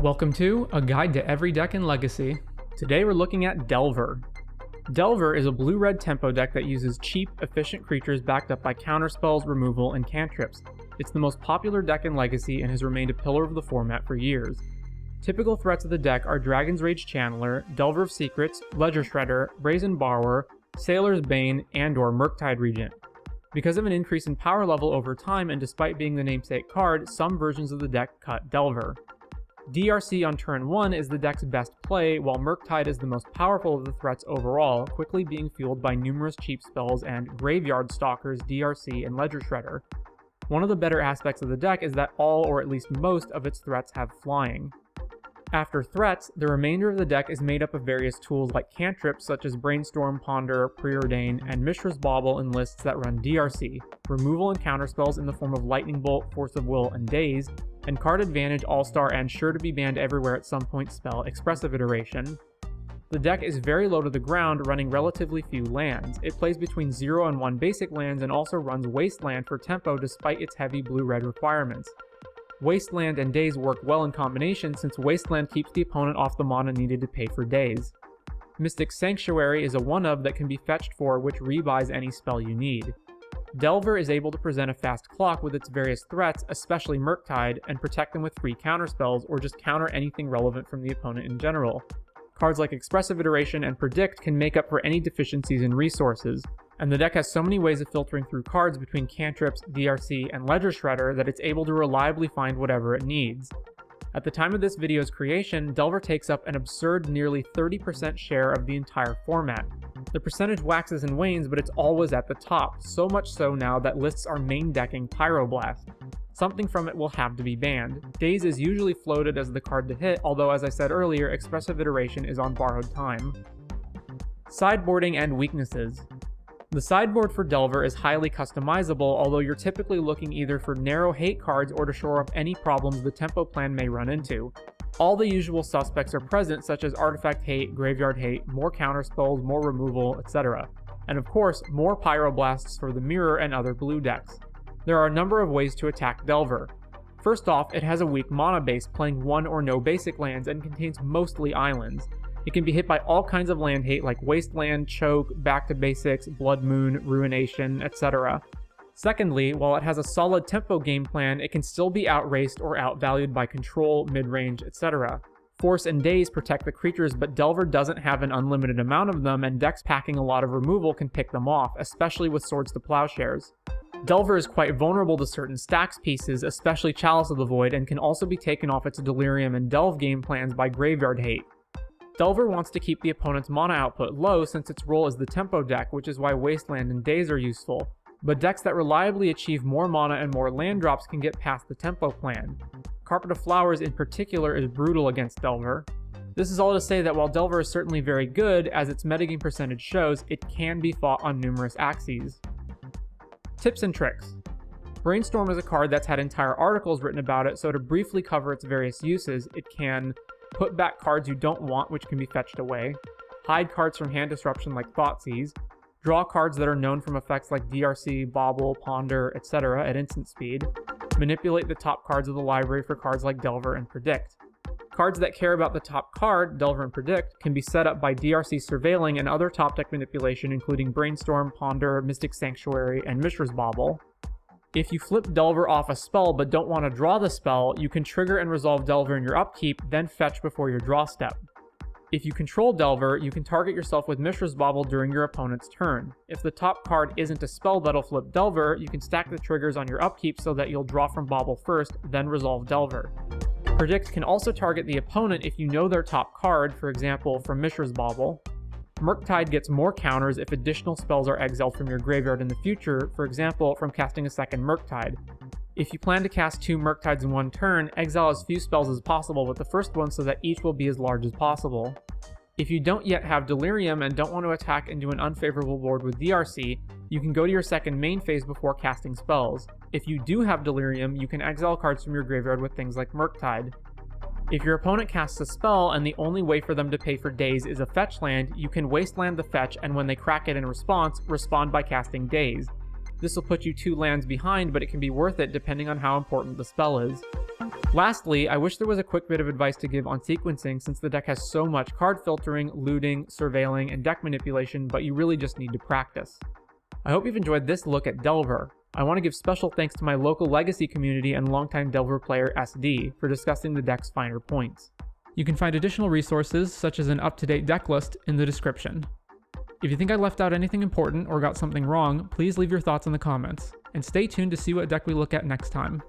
Welcome to A Guide to Every Deck in Legacy. Today we're looking at Delver. Delver is a blue-red tempo deck that uses cheap, efficient creatures backed up by counterspells, removal, and cantrips. It's the most popular deck in Legacy and has remained a pillar of the format for years. Typical threats of the deck are Dragon's Rage Channeler, Delver of Secrets, Ledger Shredder, Brazen Borrower, Sailor's Bane, and/or Murktide Regent. Because of an increase in power level over time and despite being the namesake card, some versions of the deck cut Delver. DRC on turn 1 is the deck's best play, while Murktide is the most powerful of the threats overall, quickly being fueled by numerous cheap spells and Graveyard Stalkers, DRC, and Ledger Shredder. One of the better aspects of the deck is that all or at least most of its threats have flying. After threats, the remainder of the deck is made up of various tools like cantrips such as Brainstorm, Ponder, Preordain, and Mishra's Bauble in lists that run DRC, removal and counterspells in the form of Lightning Bolt, Force of Will, and Daze, and card advantage, all-star, and sure to be banned everywhere at some point spell Expressive Iteration. The deck is very low to the ground, running relatively few lands. It plays between 0 and 1 basic lands and also runs Wasteland for tempo despite its heavy blue-red requirements. Wasteland and Daze work well in combination since Wasteland keeps the opponent off the mana needed to pay for Daze. Mystic Sanctuary is a 1-of that can be fetched for which rebuys any spell you need. Delver is able to present a fast clock with its various threats, especially Murktide, and protect them with free counterspells or just counter anything relevant from the opponent in general. Cards like Expressive Iteration and Predict can make up for any deficiencies in resources, and the deck has so many ways of filtering through cards between cantrips, DRC, and Ledger Shredder that it's able to reliably find whatever it needs. At the time of this video's creation, Delver takes up an absurd nearly 30% share of the entire format. The percentage waxes and wanes, but it's always at the top, so much so now that lists are main decking Pyroblast. Something from it will have to be banned. Daze is usually floated as the card to hit, although as I said earlier, Expressive Iteration is on borrowed time. Sideboarding and Weaknesses. The sideboard for Delver is highly customizable, although you're typically looking either for narrow hate cards or to shore up any problems the tempo plan may run into. All the usual suspects are present, such as Artifact Hate, Graveyard Hate, more counterspells, more removal, etc. And of course, more Pyroblasts for the Mirror and other blue decks. There are a number of ways to attack Delver. First off, it has a weak mana base, playing 1 or no basic lands, and contains mostly islands. It can be hit by all kinds of land hate like Wasteland, Choke, Back to Basics, Blood Moon, Ruination, etc. Secondly, while it has a solid tempo game plan, it can still be outraced or outvalued by control, midrange, etc. Force and Daze protect the creatures, but Delver doesn't have an unlimited amount of them, and decks packing a lot of removal can pick them off, especially with Swords to Plowshares. Delver is quite vulnerable to certain stacks pieces, especially Chalice of the Void, and can also be taken off its Delirium and Delve game plans by Graveyard Hate. Delver wants to keep the opponent's mana output low since its role is the tempo deck, which is why Wasteland and Daze are useful, but decks that reliably achieve more mana and more land drops can get past the tempo plan. Carpet of Flowers in particular is brutal against Delver. This is all to say that while Delver is certainly very good, as its metagame percentage shows, it can be fought on numerous axes. Tips and tricks. Brainstorm is a card that's had entire articles written about it, so to briefly cover its various uses, it can put back cards you don't want, which can be fetched away, hide cards from hand disruption like Thoughtseize, draw cards that are known from effects like DRC, Bauble, Ponder, etc. at instant speed, manipulate the top cards of the library for cards like Delver and Predict. Cards that care about the top card, Delver and Predict, can be set up by DRC Surveilling and other top deck manipulation including Brainstorm, Ponder, Mystic Sanctuary, and Mishra's Bauble. If you flip Delver off a spell but don't want to draw the spell, you can trigger and resolve Delver in your upkeep, then fetch before your draw step. If you control Delver, you can target yourself with Mishra's Bauble during your opponent's turn. If the top card isn't a spell that'll flip Delver, you can stack the triggers on your upkeep so that you'll draw from Bauble first, then resolve Delver. Predict can also target the opponent if you know their top card, for example from Mishra's Bauble. Murktide gets more counters if additional spells are exiled from your graveyard in the future, for example from casting a second Murktide. If you plan to cast 2 Murktides in one turn, exile as few spells as possible with the first one so that each will be as large as possible. If you don't yet have Delirium and don't want to attack into an unfavorable board with DRC, you can go to your second main phase before casting spells. If you do have Delirium, you can exile cards from your graveyard with things like Murktide. If your opponent casts a spell and the only way for them to pay for Daze is a fetch land, you can Wasteland the fetch and when they crack it in response, respond by casting Daze. This will put you 2 lands behind, but it can be worth it depending on how important the spell is. Lastly, I wish there was a quick bit of advice to give on sequencing since the deck has so much card filtering, looting, surveilling, and deck manipulation, but you really just need to practice. I hope you've enjoyed this look at Delver. I want to give special thanks to my local Legacy community and longtime Delver player SD for discussing the deck's finer points. You can find additional resources, such as an up-to-date deck list, in the description. If you think I left out anything important or got something wrong, please leave your thoughts in the comments, and stay tuned to see what deck we look at next time.